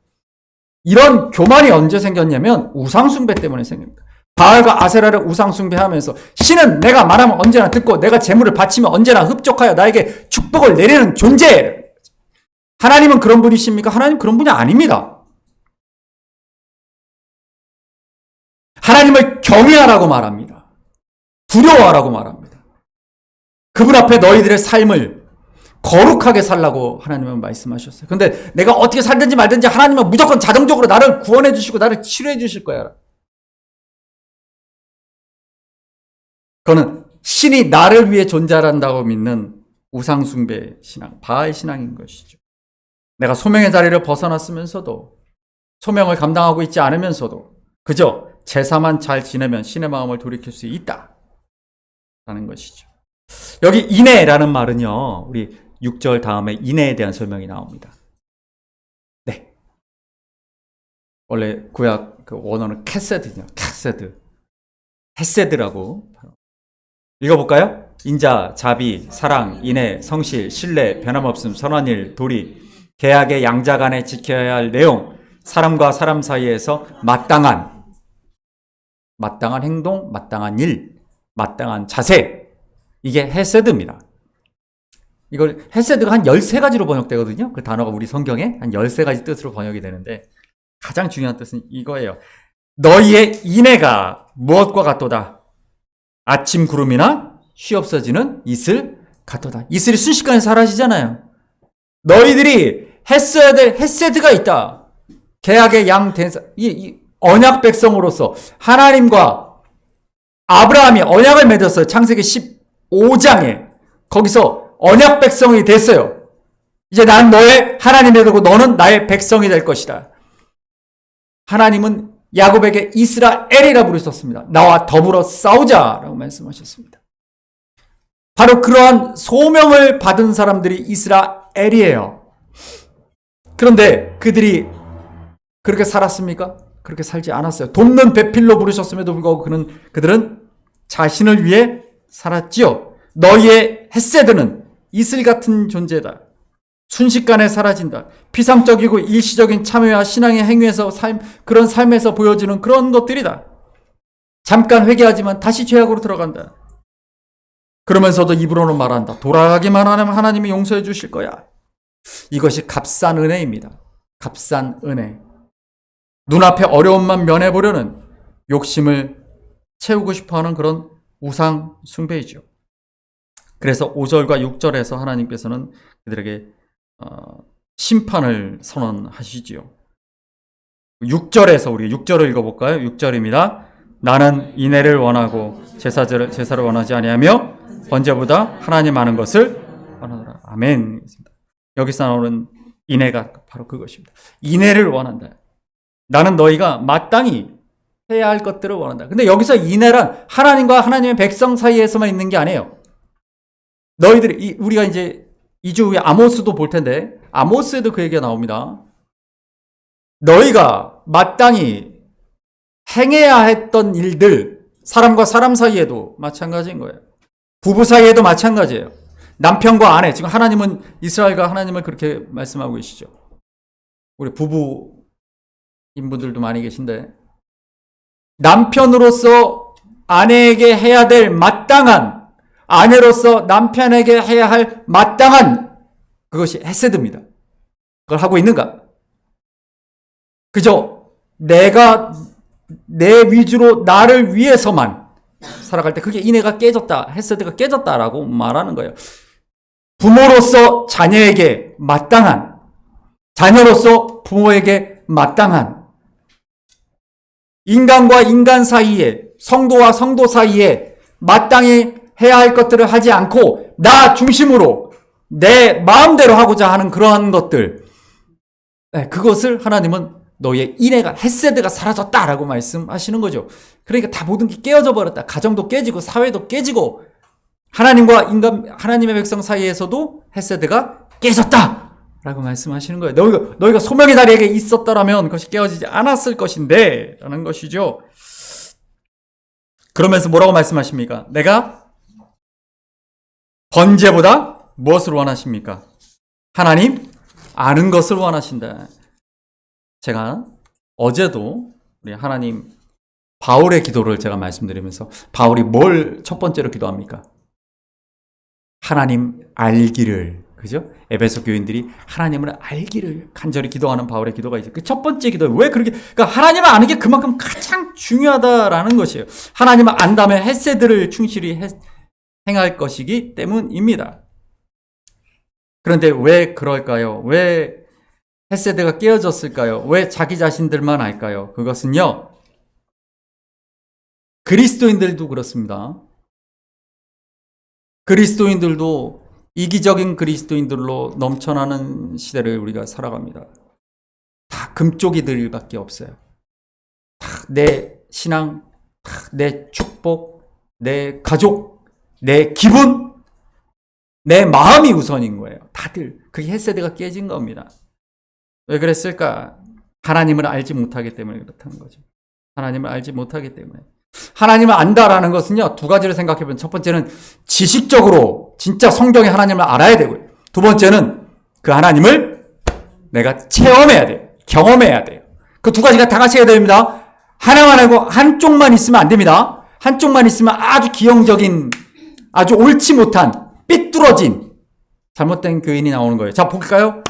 이런 교만이 언제 생겼냐면 우상숭배 때문에 생깁니다. 바알과 아세라를 우상숭배하면서 신은 내가 말하면 언제나 듣고 내가 재물을 바치면 언제나 흡족하여 나에게 축복을 내리는 존재예요. 하나님은 그런 분이십니까? 하나님 그런 분이 아닙니다. 하나님을 경외하라고 말합니다. 두려워하라고 말합니다. 그분 앞에 너희들의 삶을 거룩하게 살라고 하나님은 말씀하셨어요. 근데 내가 어떻게 살든지 말든지 하나님은 무조건 자동적으로 나를 구원해 주시고 나를 치료해 주실 거야. 그거는 신이 나를 위해 존재한다고 믿는 우상숭배 신앙, 바알 신앙인 것이죠. 내가 소명의 자리를 벗어났으면서도, 소명을 감당하고 있지 않으면서도 그저 제사만 잘 지내면 신의 마음을 돌이킬 수 있다 라는 것이죠. 여기 인애라는 말은요, 우리 6절 다음에 인애에 대한 설명이 나옵니다. 네. 원래 구약 그 원어는 캐세드냐, 캐세드. 헤세드라고. 읽어볼까요? 인자, 자비, 사랑, 인애, 성실, 신뢰, 변함없음, 선한 일, 도리, 계약의 양자 간에 지켜야 할 내용, 사람과 사람 사이에서 마땅한 행동, 마땅한 일, 마땅한 자세. 이게 헤세드입니다. 이걸 헤세드가 한 13가지로 번역되거든요. 그 단어가 우리 성경에 한 13가지 뜻으로 번역이 되는데 가장 중요한 뜻은 이거예요. 너희의 인애가 무엇과 같도다. 아침 구름이나 쉬없어지는 이슬 같도다. 이슬이 순식간에 사라지잖아요. 너희들이 했어야 될 헤세드가 있다. 계약의 양 대사, 이 언약 백성으로서 하나님과 아브라함이 언약을 맺었어요. 창세기 15장에. 거기서 언약 백성이 됐어요. 이제 난 너의 하나님이 되고 너는 나의 백성이 될 것이다. 하나님은 야곱에게 이스라엘이라 부르셨습니다. 나와 더불어 싸우자라고 말씀하셨습니다. 바로 그러한 소명을 받은 사람들이 이스라엘이에요. 그런데 그들이 그렇게 살았습니까? 그렇게 살지 않았어요. 돕는 배필로 부르셨음에도 불구하고 그들은 자신을 위해 살았지요. 너희의 헤세드는 이슬 같은 존재다. 순식간에 사라진다. 피상적이고 일시적인 참여와 신앙의 행위에서 그런 삶에서 보여지는 그런 것들이다. 잠깐 회개하지만 다시 죄악으로 들어간다. 그러면서도 입으로는 말한다. 돌아가기만 하면 하나님이 용서해 주실 거야. 이것이 값싼 은혜입니다. 값싼 은혜. 눈앞에 어려움만 면해보려는 욕심을 채우고 싶어하는 그런 우상 숭배이죠. 그래서 5절과 6절에서 하나님께서는 그들에게 심판을 선언하시지요. 6절에서 우리 6절을 읽어볼까요? 6절입니다. 나는 인애를 원하고 제사를 원하지 아니하며 번제보다 하나님 아는 것을 원하노라. 아멘. 여기서 나오는 인애가 바로 그것입니다. 인애를 원한다. 나는 너희가 마땅히 해야 할 것들을 원한다. 근데 여기서 인애란 하나님과 하나님의 백성 사이에서만 있는 게 아니에요. 너희들이, 우리가 이제 2주 후에 아모스도 볼 텐데, 아모스에도 그 얘기가 나옵니다. 너희가 마땅히 행해야 했던 일들, 사람과 사람 사이에도 마찬가지인 거예요. 부부 사이에도 마찬가지예요. 남편과 아내, 지금 하나님은 이스라엘과 하나님을 그렇게 말씀하고 계시죠. 우리 부부인 분들도 많이 계신데, 남편으로서 아내에게 해야 될 마땅한, 아내로서 남편에게 해야 할 마땅한 그것이 헤세드입니다. 그걸 하고 있는가? 그저 내가 내 위주로 나를 위해서만 살아갈 때 그게 인애가 깨졌다, 헤세드가 깨졌다라고 말하는 거예요. 부모로서 자녀에게 마땅한, 자녀로서 부모에게 마땅한, 인간과 인간 사이에, 성도와 성도 사이에 마땅히 해야 할 것들을 하지 않고 나 중심으로 내 마음대로 하고자 하는 그러한 것들, 그것을 하나님은 너의 인애가, 헤세드가 사라졌다라고 말씀하시는 거죠. 그러니까 다 모든 게 깨어져 버렸다. 가정도 깨지고 사회도 깨지고 하나님과 하나님의 백성 사이에서도 헤세드가 깨졌다라고 말씀하시는 거예요. 너희가 소명의 자리에 있었더라면 그것이 깨어지지 않았을 것인데 라는 것이죠. 그러면서 뭐라고 말씀하십니까? 내가 번제보다 무엇을 원하십니까? 하나님 아는 것을 원하신다. 제가 어제도 우리 하나님 바울의 기도를 제가 말씀드리면서 바울이 뭘 첫 번째로 기도합니까? 하나님 알기를, 그죠? 에베소 교인들이 하나님을 알기를 간절히 기도하는 바울의 기도가 있어요. 그 첫 번째 기도, 왜 그렇게, 그러니까 하나님을 아는 게 그만큼 가장 중요하다라는 것이에요. 하나님을 안다면 헤세드를 충실히 행할 것이기 때문입니다. 그런데 왜 그럴까요? 왜 헤세드가 깨어졌을까요? 왜 자기 자신들만 알까요? 그것은요, 그리스도인들도 그렇습니다. 그리스도인들도 이기적인 그리스도인들로 넘쳐나는 시대를 우리가 살아갑니다. 다 금쪽이들밖에 없어요. 다 내 신앙, 다 내 축복, 내 가족, 내 기분, 내 마음이 우선인 거예요. 다들. 그게 헤세드가 깨진 겁니다. 왜 그랬을까? 하나님을 알지 못하기 때문에 그렇다는 거죠. 하나님을 알지 못하기 때문에. 하나님을 안다라는 것은요, 두 가지를 생각해보면, 첫 번째는 지식적으로 진짜 성경의 하나님을 알아야 되고요. 두 번째는 그 하나님을 내가 체험해야 돼요. 경험해야 돼요. 그 두 가지가 다 같이 해야 됩니다. 하나만 알고 한쪽만 있으면 안 됩니다. 한쪽만 있으면 아주 기형적인, 아주 옳지 못한, 삐뚤어진, 잘못된 교인이 나오는 거예요. 자, 볼까요?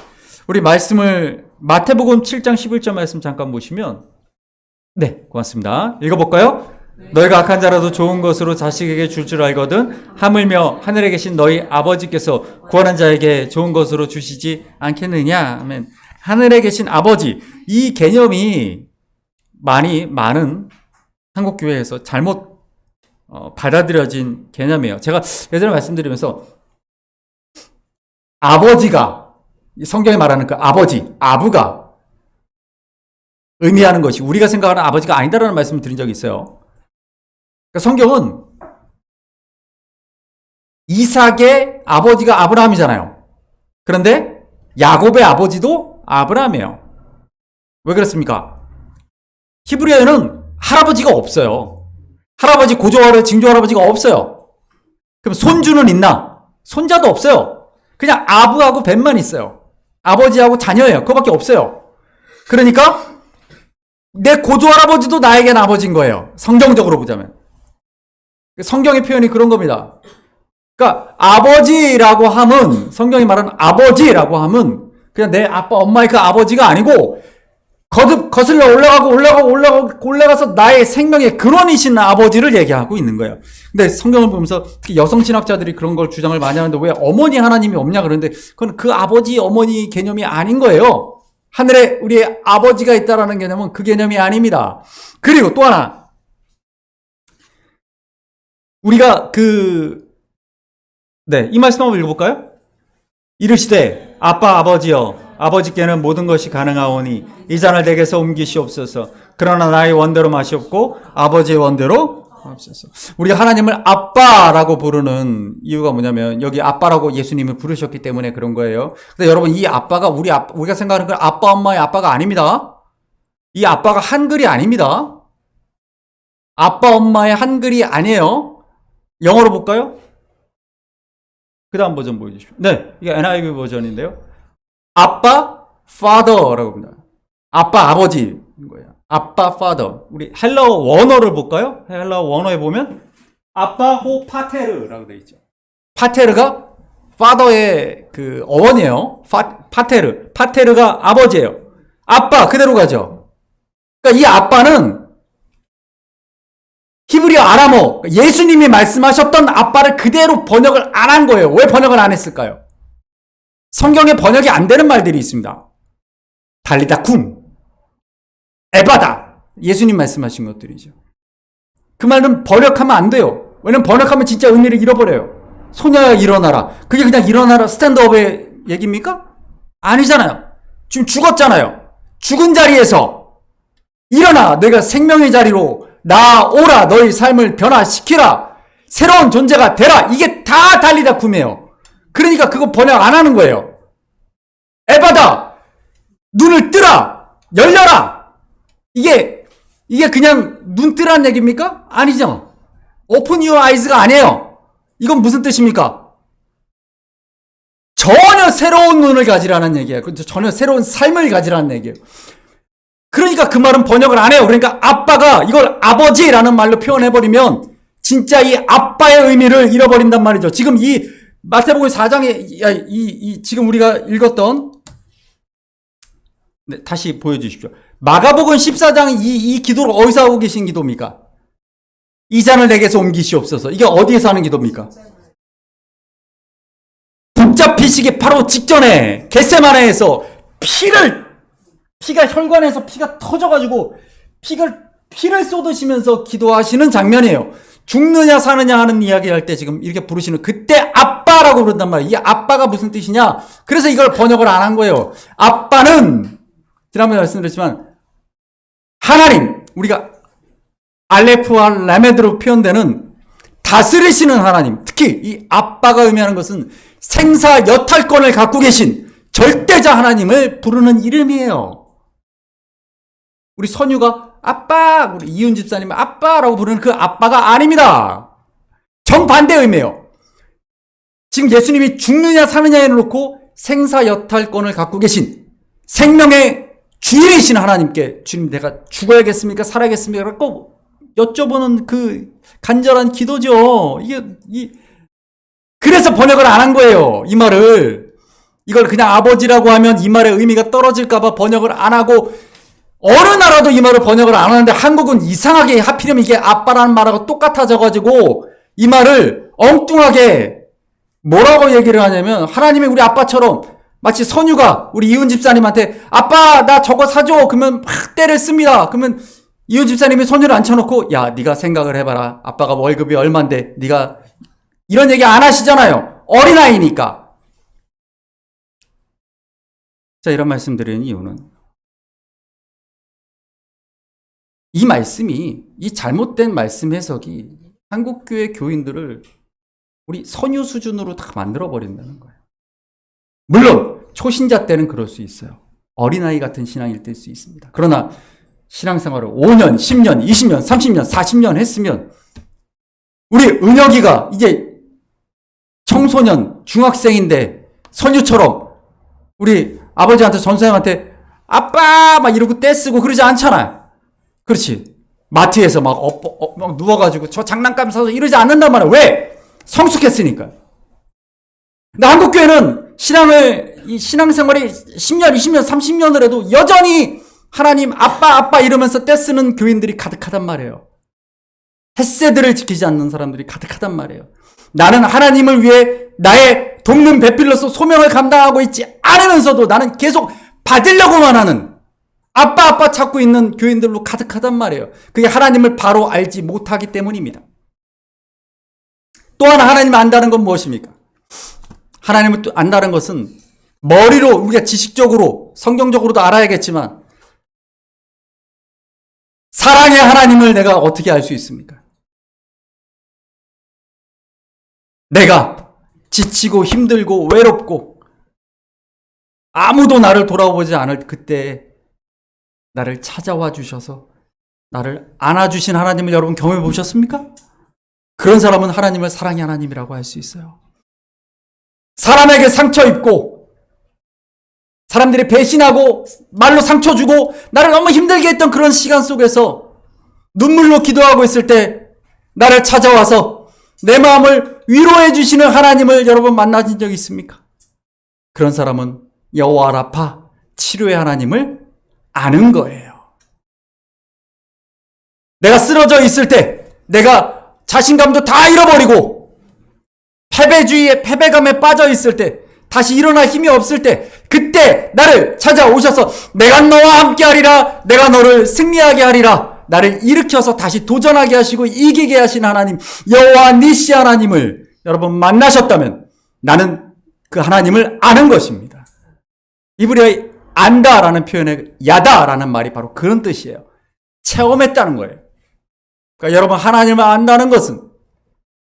우리 말씀을 마태복음 7장 11절 말씀 잠깐 보시면, 네, 고맙습니다. 읽어볼까요? 너희가 악한 자라도 좋은 것으로 자식에게 줄 알거든 하물며 하늘에 계신 너희 아버지께서 구하는 자에게 좋은 것으로 주시지 않겠느냐 하면, 하늘에 계신 아버지, 이 개념이 많은 한국 교회에서 잘못 받아들여진 개념이에요. 제가 예전에 말씀드리면서 아버지가, 성경이 말하는 그 아버지, 아부가 의미하는 것이 우리가 생각하는 아버지가 아니다라는 말씀을 드린 적이 있어요. 그러니까 성경은 이삭의 아버지가 아브라함이잖아요. 그런데 야곱의 아버지도 아브라함이에요. 왜 그렇습니까? 히브리어에는 할아버지가 없어요. 할아버지, 증조할아버지가 없어요. 그럼 손주는 있나? 손자도 없어요. 그냥 아부하고 벤만 있어요. 아버지하고 자녀예요. 그거밖에 없어요. 그러니까 내 고조할아버지도 나에겐 아버지인 거예요. 성경적으로 보자면. 성경의 표현이 그런 겁니다. 그러니까 아버지라고 함은, 성경이 말하는 아버지라고 함은 그냥 내 아빠 엄마의 그 아버지가 아니고 거슬러 올라가서 나의 생명의 근원이신 아버지를 얘기하고 있는 거예요. 근데 성경을 보면서 특히 여성 신학자들이 그런 걸 주장을 많이 하는데 왜 어머니 하나님이 없냐 그러는데, 그건 그 아버지 어머니 개념이 아닌 거예요. 하늘에 우리의 아버지가 있다라는 개념은 그 개념이 아닙니다. 그리고 또 하나, 우리가 이 말씀 한번 읽어볼까요? 이르시되 아빠 아버지여, 아버지께는 모든 것이 가능하오니 이 잔을 내게서 옮기시옵소서. 그러나 나의 원대로 마시옵고 아버지의 원대로 하옵소서. 우리가 하나님을 아빠라고 부르는 이유가 뭐냐면, 여기 아빠라고 예수님을 부르셨기 때문에 그런 거예요. 근데 여러분, 이 아빠가 우리가 생각하는 그 아빠 엄마의 아빠가 아닙니다. 이 아빠가 한글이 아닙니다. 아빠 엄마의 한글이 아니에요. 영어로 볼까요? 그 다음 버전 보여주십시오. 네, 이게 NIV 버전인데요. 아빠, father라고 합니다. 아빠, 아버지인 거예요. 아빠, father. 우리 헬라어 원어를 볼까요? 헬라어 원어에 보면 아빠 호 파테르라고 되어 있죠. 파테르가 father의 그 어원이에요. 파테르가 아버지예요. 아빠 그대로 가죠. 그러니까 이 아빠는 히브리어 아람어, 예수님이 말씀하셨던 아빠를 그대로 번역을 안 한 거예요. 왜 번역을 안 했을까요? 성경에 번역이 안 되는 말들이 있습니다. 달리다 쿰, 에바다, 예수님 말씀하신 것들이죠. 그 말은 번역하면 안 돼요. 왜냐면 번역하면 진짜 의미를 잃어버려요. 소녀야 일어나라. 그게 그냥 일어나라 스탠드업의 얘기입니까? 아니잖아요. 지금 죽었잖아요. 죽은 자리에서 일어나, 내가 생명의 자리로 나오라, 너희 삶을 변화시키라, 새로운 존재가 되라. 이게 다 달리다 쿰이에요. 그러니까 그거 번역 안 하는 거예요. 에바다, 눈을 뜨라, 열려라. 이게 그냥 눈 뜨라는 얘기입니까? 아니죠. Open your eyes가 아니에요. 이건 무슨 뜻입니까? 전혀 새로운 눈을 가지라는 얘기예요. 전혀 새로운 삶을 가지라는 얘기예요. 그러니까 그 말은 번역을 안 해요. 그러니까 아빠가 이걸 아버지라는 말로 표현해버리면 진짜 이 아빠의 의미를 잃어버린단 말이죠. 지금 이 마태복음 4장에 지금 우리가 읽었던, 네, 다시 보여주십시오. 마가복음 14장 이 기도를 어디서 하고 계신 기도입니까? 이 잔을 내게서 옮기시옵소서. 이게 어디에서 하는 기도입니까? 붙잡히 잡히시기 바로 직전에 겟세마네에서 피가 혈관에서 피가 터져가지고 피를 쏟으시면서 기도하시는 장면이에요. 죽느냐 사느냐 하는 이야기 할 때 지금 이렇게 부르시는 그때 아빠라고 부른단 말이에요. 이 아빠가 무슨 뜻이냐? 그래서 이걸 번역을 안 한 거예요. 아빠는 지난번에 말씀드렸지만 하나님, 우리가 알레프와 라메드로 표현되는 다스리시는 하나님, 특히 이 아빠가 의미하는 것은 생사 여탈권을 갖고 계신 절대자 하나님을 부르는 이름이에요. 우리 선유가 아빠, 우리 이윤 집사님 아빠라고 부르는 그 아빠가 아닙니다. 정반대 의미예요. 지금 예수님이 죽느냐 사느냐에 놓고 생사 여탈권을 갖고 계신 생명의 주인이신 하나님께 주님 내가 죽어야겠습니까? 살아야겠습니까? 라고 여쭤보는 그 간절한 기도죠. 그래서 번역을 안 한 거예요. 이 말을. 이걸 그냥 아버지라고 하면 이 말의 의미가 떨어질까봐 번역을 안 하고 어느 나라도 이 말을 번역을 안 하는데 한국은 이상하게 하필이면 이게 아빠라는 말하고 똑같아져가지고 이 말을 엉뚱하게 뭐라고 얘기를 하냐면 하나님이 우리 아빠처럼 마치 선유가 우리 이훈 집사님한테 아빠 나 저거 사줘 그러면 막 때를 씁니다. 그러면 이훈 집사님이 선유를 앉혀놓고 야 네가 생각을 해봐라. 아빠가 월급이 얼만데 네가 이런 얘기 안 하시잖아요. 어린아이니까. 자, 이런 말씀 드리는 이유는 이 말씀이 이 잘못된 말씀 해석이 한국교회 교인들을 우리 선유 수준으로 다 만들어버린다는 거예요. 물론 초신자 때는 그럴 수 있어요. 어린아이 같은 신앙일 때일 수 있습니다. 그러나 신앙생활을 5년, 10년, 20년, 30년, 40년 했으면 우리 은혁이가 이제 청소년, 중학생인데 선유처럼 우리 아버지한테 전사님한테 아빠 막 이러고 떼쓰고 그러지 않잖아요. 그렇지. 마트에서 막 누워가지고 저 장난감 사서 이러지 않는단 말이에요. 왜? 성숙했으니까. 근데 한국교회는 신앙생활이 10년, 20년, 30년을 해도 여전히 하나님 아빠 이러면서 떼쓰는 교인들이 가득하단 말이에요. 햇새들을 지키지 않는 사람들이 가득하단 말이에요. 나는 하나님을 위해 나의 돕는 배필로서 소명을 감당하고 있지 않으면서도 나는 계속 받으려고만 하는 아빠 찾고 있는 교인들로 가득하단 말이에요. 그게 하나님을 바로 알지 못하기 때문입니다. 또 하나 하나님을 안다는 건 무엇입니까? 하나님을 또 안다는 것은 머리로 우리가 지식적으로 성경적으로도 알아야겠지만 사랑의 하나님을 내가 어떻게 알 수 있습니까? 내가 지치고 힘들고 외롭고 아무도 나를 돌아보지 않을 그때 나를 찾아와 주셔서 나를 안아주신 하나님을 여러분 경험해 보셨습니까? 그런 사람은 하나님을 사랑의 하나님이라고 할 수 있어요. 사람에게 상처 입고 사람들이 배신하고 말로 상처 주고 나를 너무 힘들게 했던 그런 시간 속에서 눈물로 기도하고 있을 때 나를 찾아와서 내 마음을 위로해 주시는 하나님을 여러분 만나신 적 있습니까? 그런 사람은 여호와 라파 치료의 하나님을 아는 거예요. 내가 쓰러져 있을 때 내가 자신감도 다 잃어버리고 패배주의에 패배감에 빠져 있을 때 다시 일어날 힘이 없을 때 그때 나를 찾아오셔서 내가 너와 함께하리라 내가 너를 승리하게 하리라 나를 일으켜서 다시 도전하게 하시고 이기게 하신 하나님 여호와 니시 하나님을 여러분 만나셨다면 나는 그 하나님을 아는 것입니다. 이브리어의 안다라는 표현의 야다라는 말이 바로 그런 뜻이에요. 체험했다는 거예요. 그러니까 여러분 하나님을 안다는 것은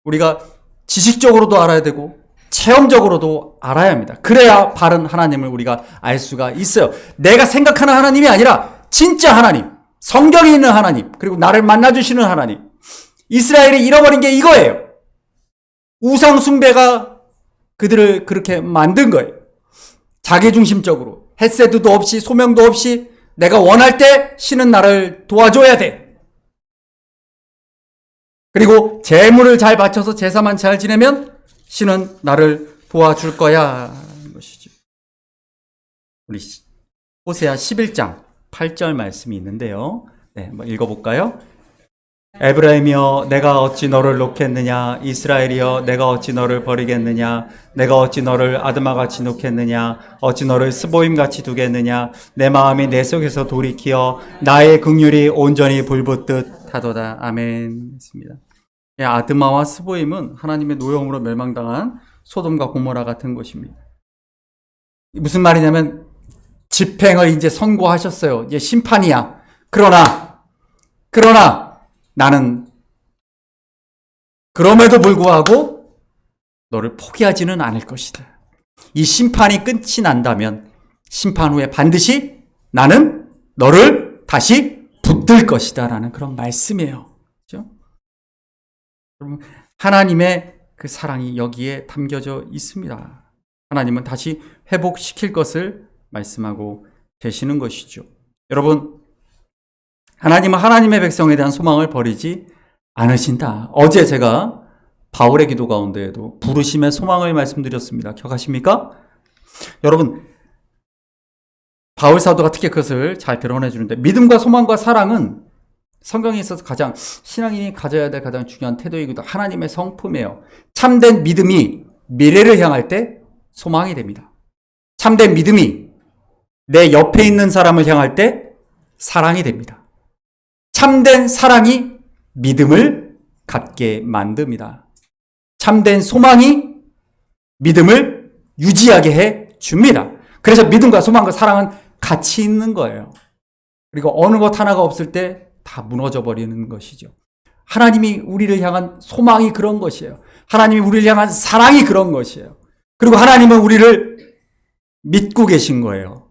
우리가 지식적으로도 알아야 되고 체험적으로도 알아야 합니다. 그래야 바른 하나님을 우리가 알 수가 있어요. 내가 생각하는 하나님이 아니라 진짜 하나님, 성경에 있는 하나님, 그리고 나를 만나주시는 하나님. 이스라엘이 잃어버린 게 이거예요. 우상 숭배가 그들을 그렇게 만든 거예요. 자기중심적으로 햇새도 없이 소명도 없이 내가 원할 때 신은 나를 도와줘야 돼. 그리고 재물을 잘 바쳐서 제사만 잘 지내면 신은 나를 도와줄 거야 하는 것이죠. 우리 호세아 11장 8절 말씀이 있는데요. 네, 한번 읽어볼까요? 에브라임이여 내가 어찌 너를 놓겠느냐, 이스라엘이여 내가 어찌 너를 버리겠느냐, 내가 어찌 너를 아드마같이 놓겠느냐, 어찌 너를 스보임같이 두겠느냐, 내 마음이 내 속에서 돌이키어 나의 긍휼이 온전히 불붙듯 하도다. 아멘. 했습니다. 아드마와 스보임은 하나님의 노여움으로 멸망당한 소돔과 고모라 같은 것입니다. 무슨 말이냐면 집행을 이제 선고하셨어요. 이제 심판이야. 그러나 나는 그럼에도 불구하고 너를 포기하지는 않을 것이다. 이 심판이 끝이 난다면 심판 후에 반드시 나는 너를 다시 붙들 것이다 라는 그런 말씀이에요. 그렇죠? 여러분, 하나님의 그 사랑이 여기에 담겨져 있습니다. 하나님은 다시 회복시킬 것을 말씀하고 계시는 것이죠. 여러분, 하나님은 하나님의 백성에 대한 소망을 버리지 않으신다. 어제 제가 바울의 기도 가운데에도 부르심의 소망을 말씀드렸습니다. 기억하십니까? 여러분, 바울 사도가 특히 그것을 잘 드러내 주는데, 믿음과 소망과 사랑은 성경에 있어서 가장 신앙인이 가져야 될 가장 중요한 태도이기도 하나님의 성품이에요. 참된 믿음이 미래를 향할 때 소망이 됩니다. 참된 믿음이 내 옆에 있는 사람을 향할 때 사랑이 됩니다. 참된 사랑이 믿음을 갖게 만듭니다. 참된 소망이 믿음을 유지하게 해 줍니다. 그래서 믿음과 소망과 사랑은 같이 있는 거예요. 그리고 어느 것 하나가 없을 때 다 무너져 버리는 것이죠. 하나님이 우리를 향한 소망이 그런 것이에요. 하나님이 우리를 향한 사랑이 그런 것이에요. 그리고 하나님은 우리를 믿고 계신 거예요.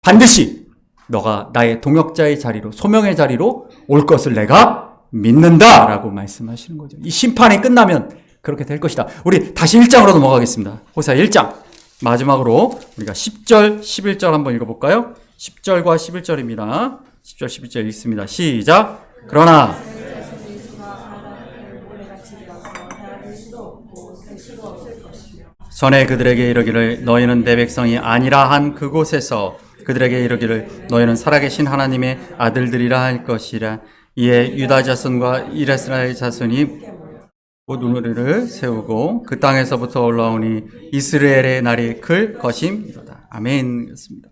반드시 너가 나의 동역자의 자리로, 소명의 자리로 올 것을 내가 믿는다라고 말씀하시는 거죠. 이 심판이 끝나면 그렇게 될 것이다. 우리 다시 1장으로 넘어가겠습니다. 호세아 1장. 마지막으로 우리가 10절, 11절 한번 읽어볼까요? 10절과 11절입니다. 10절, 11절 읽습니다. 시작. 그러나 전에 그들에게 이르기를 너희는 내 백성이 아니라 한 그곳에서 그들에게 이르기를 너희는 살아계신 하나님의 아들들이라 할 것이라. 이에 유다 자손과 이스라엘 자손이 곧 우리를 세우고 그 땅에서부터 올라오니 이스라엘의 날이 클 것임이로다. 아멘. 그렇습니다.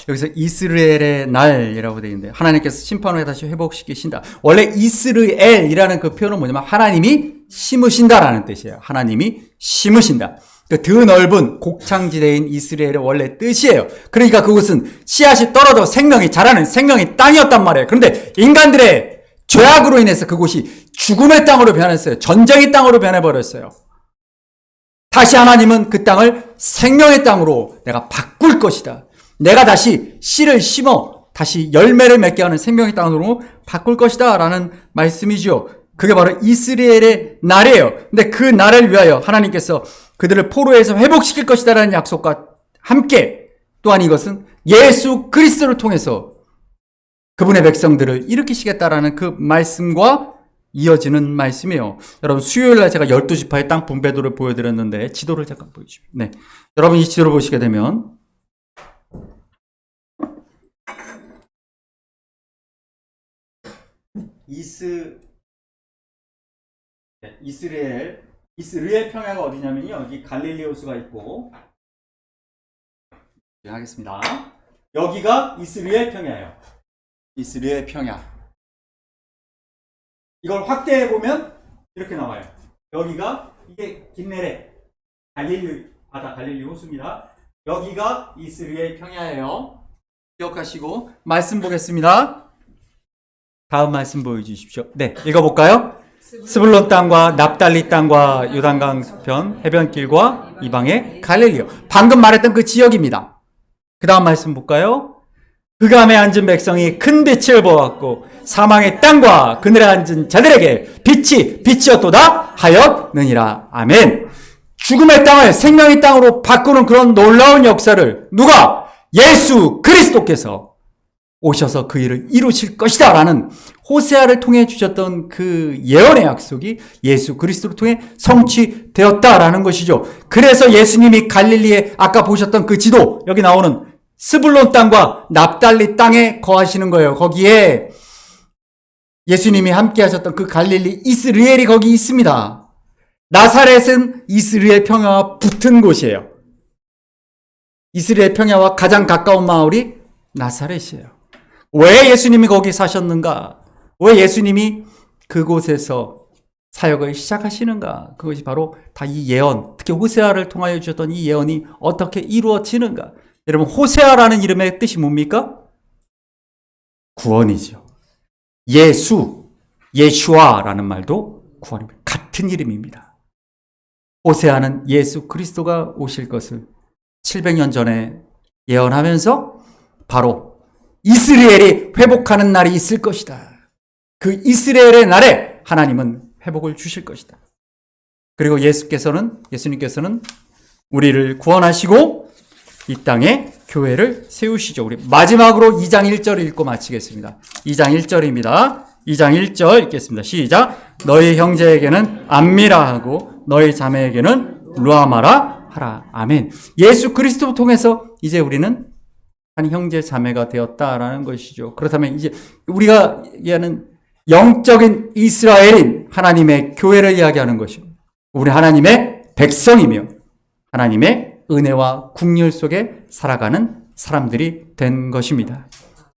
여기서 이스라엘의 날이라고 되어 있는데 하나님께서 심판 후에 다시 회복시키신다. 원래 이스라엘이라는 그 표현은 뭐냐면 하나님이 심으신다라는 뜻이에요. 하나님이 심으신다. 그 드넓은 곡창지대인 이스라엘의 원래 뜻이에요. 그러니까 그곳은 씨앗이 떨어져 생명이 자라는 생명의 땅이었단 말이에요. 그런데 인간들의 죄악으로 인해서 그곳이 죽음의 땅으로 변했어요. 전쟁의 땅으로 변해버렸어요. 다시 하나님은 그 땅을 생명의 땅으로 내가 바꿀 것이다. 내가 다시 씨를 심어 다시 열매를 맺게 하는 생명의 땅으로 바꿀 것이다 라는 말씀이죠. 그게 바로 이스라엘의 날이에요. 근데 그 날을 위하여 하나님께서 그들을 포로에서 회복시킬 것이다 라는 약속과 함께 또한 이것은 예수 그리스도를 통해서 그분의 백성들을 일으키시겠다라는 그 말씀과 이어지는 말씀이에요. 여러분, 수요일날 제가 12지파의 땅 분배도를 보여드렸는데 지도를 잠깐 보여주십시오. 네, 여러분 이 지도를 보시게 되면 이스라엘 평야가 어디냐면요, 여기 갈릴리 호수가 있고, 하겠습니다. 여기가 이스라엘 평야예요. 이스라엘 평야. 이걸 확대해 보면 이렇게 나와요. 여기가 이게 긴네레 갈릴리 바다 갈릴리 호수입니다. 여기가 이스라엘 평야예요. 기억하시고 말씀 보겠습니다. 다음 말씀 보여주십시오. 네, 읽어볼까요? 스불론 땅과 납달리 땅과 요단강 편 해변길과 이방의 갈릴리요. 방금 말했던 그 지역입니다. 그 다음 말씀 볼까요? 그감에 앉은 백성이 큰 빛을 보았고 사망의 땅과 그늘에 앉은 자들에게 빛이 빛이었도다 하였느니라. 아멘. 죽음의 땅을 생명의 땅으로 바꾸는 그런 놀라운 역사를 누가? 예수 그리스도께서 오셔서 그 일을 이루실 것이다 라는 호세아를 통해 주셨던 그 예언의 약속이 예수 그리스도를 통해 성취되었다라는 것이죠. 그래서 예수님이 갈릴리에 아까 보셨던 그 지도, 여기 나오는 스불론 땅과 납달리 땅에 거하시는 거예요. 거기에 예수님이 함께 하셨던 그 갈릴리 이스라엘이 거기 있습니다. 나사렛은 이스라엘 평야와 붙은 곳이에요. 이스라엘 평야와 가장 가까운 마을이 나사렛이에요. 왜 예수님이 거기 사셨는가? 왜 예수님이 그곳에서 사역을 시작하시는가? 그것이 바로 다 이 예언, 특히 호세아를 통하여 주셨던 이 예언이 어떻게 이루어지는가? 여러분, 호세아라는 이름의 뜻이 뭡니까? 구원이죠. 예수, 예슈아라는 말도 구원입니다. 같은 이름입니다. 호세아는 예수 그리스도가 오실 것을 700년 전에 예언하면서 바로 이스라엘이 회복하는 날이 있을 것이다. 그 이스라엘의 날에 하나님은 회복을 주실 것이다. 그리고 예수님께서는 우리를 구원하시고 이 땅에 교회를 세우시죠. 우리 마지막으로 2장 1절을 읽고 마치겠습니다. 2장 1절입니다. 2장 1절 읽겠습니다. 시작. 너희 형제에게는 암미라 하고 너희 자매에게는 루아마라 하라. 아멘. 예수 그리스도 통해서 이제 우리는 한 형제 자매가 되었다라는 것이죠. 그렇다면 이제 우리가 얘기하는 영적인 이스라엘인 하나님의 교회를 이야기하는 것입니다. 우리 하나님의 백성이며 하나님의 은혜와 국률 속에 살아가는 사람들이 된 것입니다.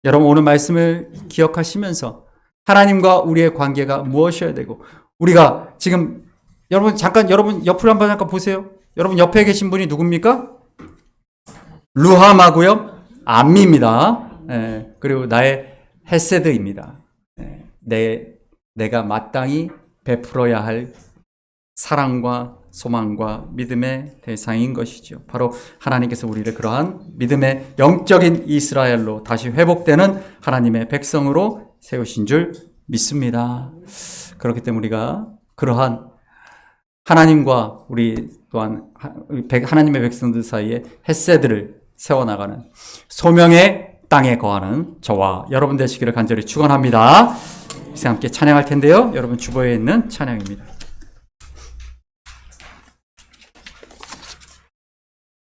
여러분, 오늘 말씀을 기억하시면서 하나님과 우리의 관계가 무엇이어야 되고, 우리가 지금 여러분 옆으로 한번 잠깐 보세요. 여러분 옆에 계신 분이 누굽니까? 루함하고요, 암미입니다. 그리고 나의 헤세드입니다. 내가 마땅히 베풀어야 할 사랑과 소망과 믿음의 대상인 것이죠. 바로 하나님께서 우리를 그러한 믿음의 영적인 이스라엘로 다시 회복되는 하나님의 백성으로 세우신 줄 믿습니다. 그렇기 때문에 우리가 그러한 하나님과 우리 또한 하나님의 백성들 사이에 헤세드를 세워나가는 소명의 땅에 거하는 저와 여러분 되시기를 간절히 축원합니다. 이제 함께 찬양할 텐데요. 여러분 주보에 있는 찬양입니다.